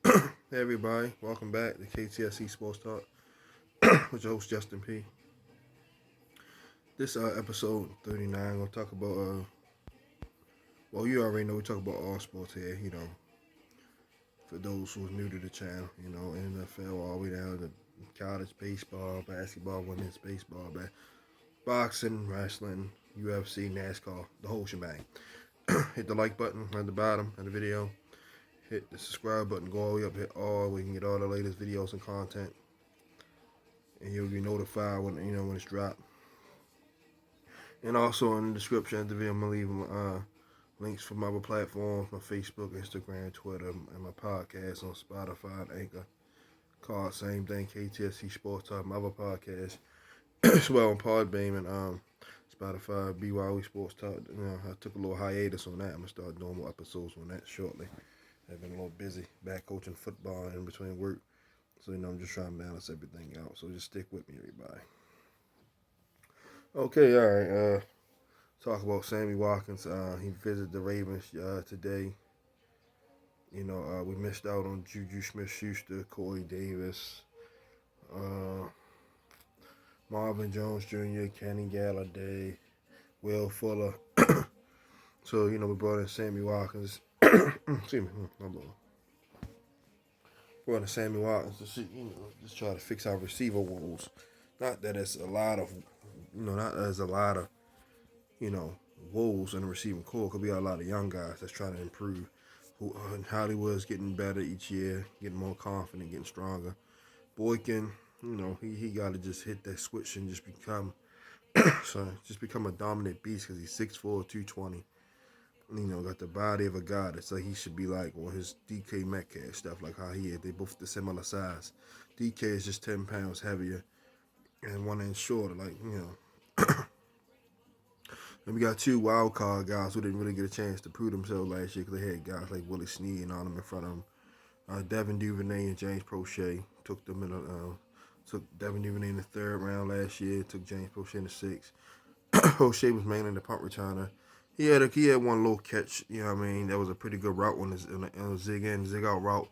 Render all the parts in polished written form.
Hey everybody, welcome back to KTSC Sports Talk with your host Justin P. This episode 39, I'm gonna talk about well, you already know we talk about all sports here. For those who are new to the channel, NFL all the way down to college baseball, basketball, women's baseball, boxing, wrestling, UFC, NASCAR, the whole shebang. Hit the like button at the bottom of the video. Hit the subscribe button, go all the way up, hit all, we can get all the latest videos and content, and you'll be notified when it's dropped. And also in the description of the video, I'm gonna leave links for my other platforms, my Facebook, Instagram, Twitter, and my podcast on Spotify and Anchor. Called same thing, KTSC Sports Talk. My other podcast as well on Podbean and Spotify, BYO Sports Talk. I took a little hiatus on that. I'm gonna start doing more episodes on that shortly. I've been a little busy back coaching football in between work, so I'm just trying to balance everything out. So just stick with me, everybody. Okay, all right. Talk about Sammy Watkins. He visited the Ravens today. We missed out on Juju Smith-Schuster, Corey Davis, uh, Marvin Jones Jr., Kenny Galladay, Will Fuller. So we brought in Sammy Watkins. Excuse me, I'm low. Brought in Sammy Watkins to see, just try to fix our receiver woes. Not that it's a lot of, not that there's a lot of, woes in the receiving core, because we got a lot of young guys that's trying to improve. Hollywood's getting better each year, getting more confident, getting stronger. Boykin, he got to just hit that switch and just become, become a dominant beast, because he's 6'4", 220. Got the body of a guy that's like he should be like, or his DK Metcalf stuff, like how he is. They both the similar size. DK is just 10 pounds heavier and 1 inch shorter, And we got two wild card guys who didn't really get a chance to prove themselves last year, because they had guys like Willie Snead and all them in front of them. Devin Duvernay and James Prochet took them took Devin Duvernay in the 3rd round last year. Took James Prochet in the 6th. Prochet was mainly the punt returner. He had one little catch. That was a pretty good route on a zig in, zig out route.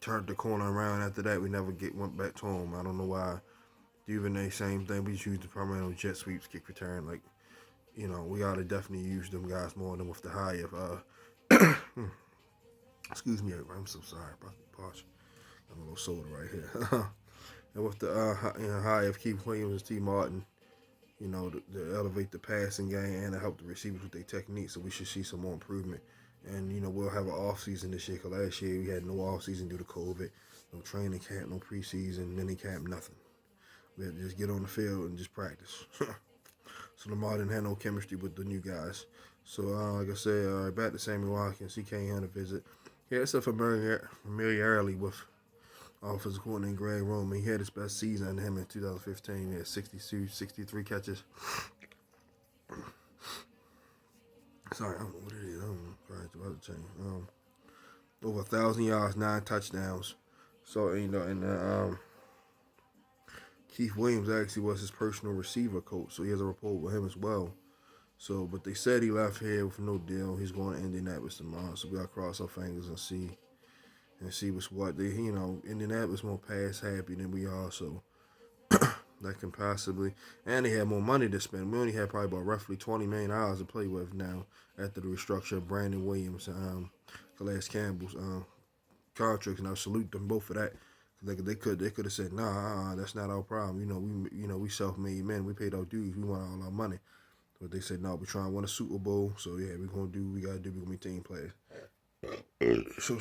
Turned the corner around. After that, we never went back to him. I don't know why. Duvernay, same thing. We just used the primarily jet sweeps, kick return. We ought to definitely use them guys more than with the high of excuse me, I'm so sorry about the parch. I'm a little soda right here. And with the high of Keith Williams and T. Martin, to elevate the passing game and to help the receivers with their technique, so we should see some more improvement. And we'll have an off season this year, because last year we had no off season due to COVID, no training camp, no preseason, mini camp, nothing. We had to just get on the field and just practice. So Lamar didn't have no chemistry with the new guys. So like I said, back to Sammy Watkins. He came here to visit. He had some familiarity with offensive coordinator Greg Roman. He had his best season in him in 2015. He had 62, 63 catches. Sorry, I don't know what it is. I don't know. Sorry, it's about to change. Over 1,000 yards, 9 touchdowns. So, Keith Williams actually was his personal receiver coach, so he has a rapport with him as well. So, but they said he left here with no deal. He's going to Indianapolis tomorrow, so we got to cross our fingers and see what's what. Indianapolis more pass happy than we are, so that can possibly. And they had more money to spend. We only had probably about roughly $20 million to play with now after the restructure of Brandon Williams and Calais Campbell's contracts, and I salute them both for that. They could have said, nah, that's not our problem. We self-made men. We paid our dues. We want all our money. But they said, no, we're trying to win a Super Bowl. So yeah, we're gonna do what we gotta do. We're gonna be team players. So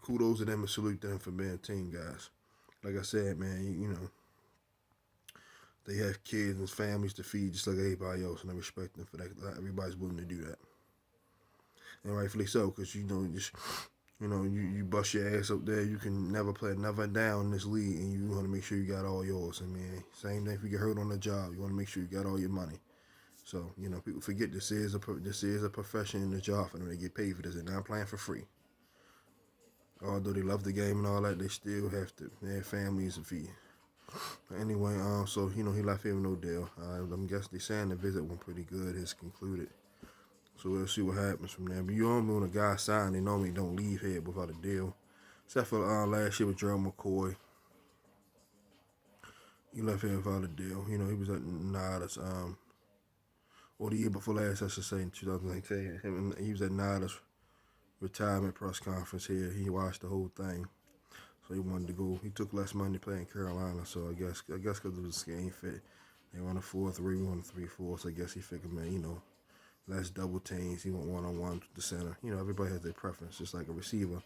kudos to them and salute them for being team guys. Like I said, man, they have kids and families to feed just like everybody else, and I respect them for that. Everybody's willing to do that, and rightfully so, because you bust your ass up there, you can never play another down in this league, and you want to make sure you got all yours. Same thing if you get hurt on the job, you want to make sure you got all your money. So people forget this is a profession in the job for them. They get paid for this. They're not playing for free. Although they love the game and all that, they still have to. They have families to feed. But anyway, so he left here with no deal. I'm guessing they're saying the visit went pretty good. It's concluded. So we'll see what happens from there. But you normally when a guy signs, they normally don't leave here without a deal. Except for last year with Gerald McCoy. He left here without a deal. You know, he was at Niners. Or the year before last, I should say, in 2019. He was at Niners retirement press conference here. He watched the whole thing. So he wanted to go. He took less money to play in Carolina. So I guess because it was a scheme fit. They won a 4-3, we won a 3-4. So I guess he figured, man, you know, less double teams. He went one-on-one with the center. You know, everybody has their preference. Just like a receiver.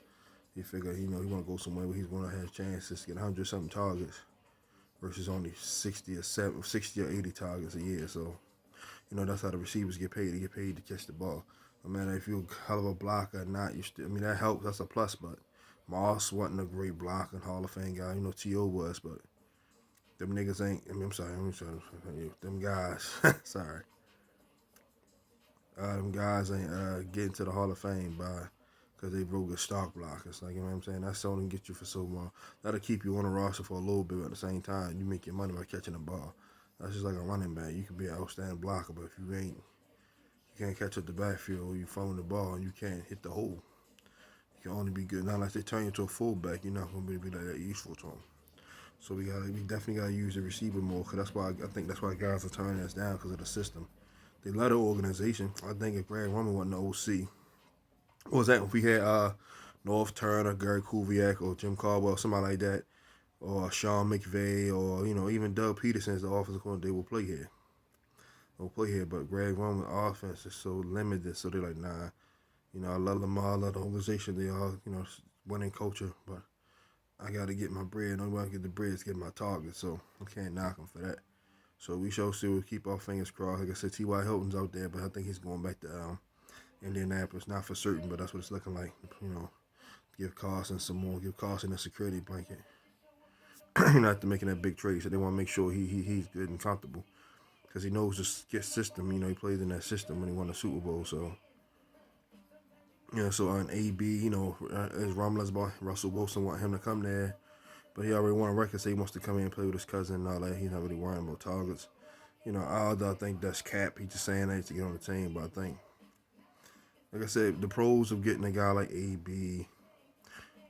He figured, you know, he want to go somewhere where he's going to have chances to get 100-something targets versus only 60 or 80 targets a year. So, you know, that's how the receivers get paid. They get paid to catch the ball. No matter if you're a hell of a blocker or not, you still, I mean, that helps. That's a plus, but Moss wasn't a great blocker, Hall of Fame guy. You know, T.O. was, but them niggas ain't, I mean, I'm sorry, them guys, sorry. Them guys ain't getting to the Hall of Fame by because they broke a stock blockers. Like, you know what I'm saying? That's only get you for so long. That'll keep you on the roster for a little bit. At the same time, you make your money by catching the ball. That's just like a running back. You can be an outstanding blocker, but if you can't catch up the backfield, you throwing the ball and you can't hit the hole. You can only be good. Not like they turn you into a fullback. You're not gonna be like that useful to them. So we definitely gotta use the receiver more. Cause that's why I think that's why guys are turning us down because of the system. They love the organization. I think if Greg Roman wasn't the OC, what was that? If we had North Turner, Gary Kubiak, or Jim Caldwell, somebody like that, or Sean McVay, or you know even Doug Peterson as the offensive coordinator, they will play here. They'll play here, but Greg Roman's offense is so limited, so they're like, nah. You know, I love Lamar, I love the organization. They all, you know, winning culture, but I got to get my bread. The only way I get the bread is get my target, so I can't knock them for that. So we shall see. We'll keep our fingers crossed. Like I said, T.Y. Hilton's out there, but I think he's going back to Indianapolis. Not for certain, but that's what it's looking like. You know, give Carson some more. Give Carson a security blanket. Not after making that big trade, so they want to make sure he's good and comfortable because he knows the system. You know, he played in that system when he won the Super Bowl. So, you know, so on AB, you know, as Rumblers boy Russell Wilson want him to come there, but he already won a record, so he wants to come in and play with his cousin and all that. He's not really worrying about targets. You know, I think that's cap. He's just saying that to get on the team, but I think, like I said, the pros of getting a guy like AB,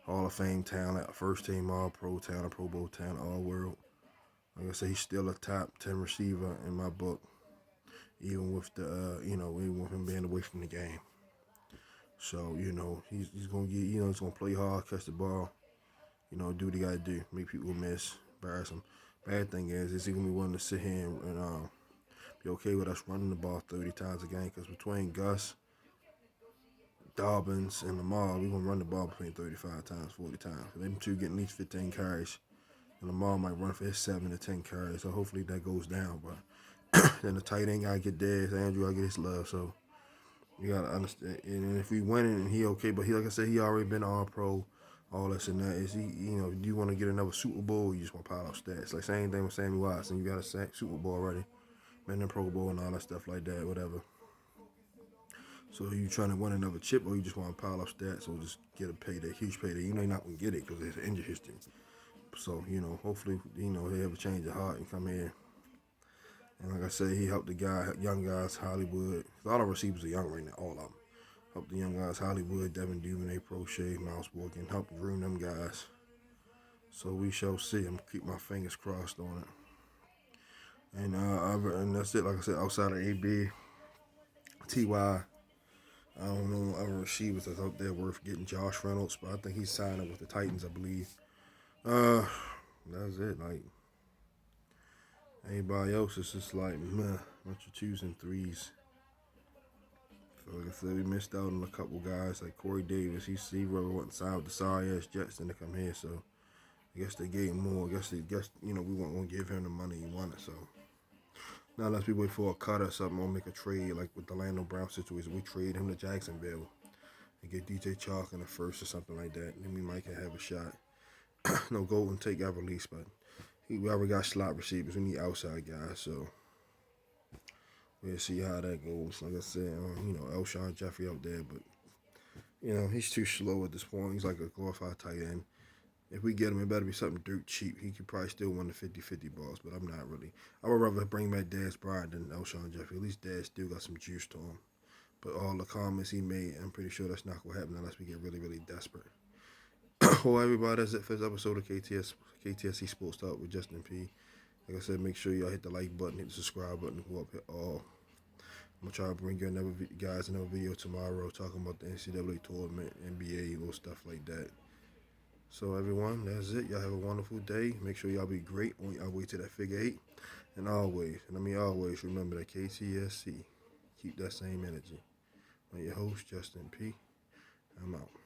Hall of Fame talent, first team All Pro talent, Pro Bowl talent, All World. Like I said, he's still a top 10 receiver in my book, even with even with him being away from the game. So, you know, he's gonna get, you know, he's gonna play hard, catch the ball, you know, do what he gotta do, make people miss, embarrass him. Bad thing is he gonna be willing to sit here and be okay with us running the ball 30 times a game? Because between Gus, Dobbins, and Lamar, we're going to run the ball between 35 times, 40 times. Them two getting at least 15 carries. And Lamar might run for his 7 to 10 carries. So hopefully that goes down. But then the tight end got to get theirs. Andrew got to get his love. So you got to understand. And if we win it and he okay, but he, like I said, he already been All Pro, all this and that. Is he, you know, do you want to get another Super Bowl or you just want to pile up stats? Like same thing with Sammy Watson. You got a Super Bowl already. Been in Pro Bowl and all that stuff like that, whatever. So you trying to win another chip, or you just want to pile up stats, or just get a payday, huge payday? You know you're not gonna get it because it's injury history. So you know, hopefully, you know they have a change of heart and come in. And like I said, he helped the young guys, Hollywood. A lot of receivers are young right now, all of them. Helped the young guys, Hollywood, Devin Duvernay, Prochet, Miles Morgan, helped groom them guys. So we shall see. I'm keep my fingers crossed on it. And that's it. Like I said, outside of AB, Ty. I don't know other receivers that's out there worth getting. Josh Reynolds, but I think he's signing with the Titans, I believe. Uh, that's it. Like anybody else, it's just like meh. Bunch of twos and threes. So like I said, we missed out on a couple guys like Corey Davis. He really wasn't signed with the sorry ass Jets to come here, so I guess they gave him more. I guess you know we weren't gonna give him the money he wanted. So now unless we wait for a cut or something or make a trade like with the Lando Brown situation, we trade him to Jacksonville and get DJ Chalk in the first or something like that. Then we might can have a shot. No Golden Tate got released, but we already got slot receivers. We need outside guys, so we'll see how that goes. Like I said, you know, Elshon Jeffrey out there, but you know he's too slow at this point. He's like a glorified tight end. If we get him, it better be something dirt cheap. He could probably still win the 50-50 balls, but I'm not really. I would rather bring back Dez Bryant than Elshon Jeffrey. At least Dez still got some juice to him. But all the comments he made, I'm pretty sure that's not going to happen unless we get really, really desperate. Well, everybody, that's it for this episode of KTSC Sports Talk with Justin P. Like I said, make sure y'all hit the like button, hit the subscribe button, go up here all. I'm gonna try to bring you another video tomorrow talking about the NCAA tournament, NBA, little stuff like that. So everyone, that's it. Y'all have a wonderful day. Make sure y'all be great on y'all way to that figure eight. And always, remember that KTSC. Keep that same energy. I'm your host, Justin P. I'm out.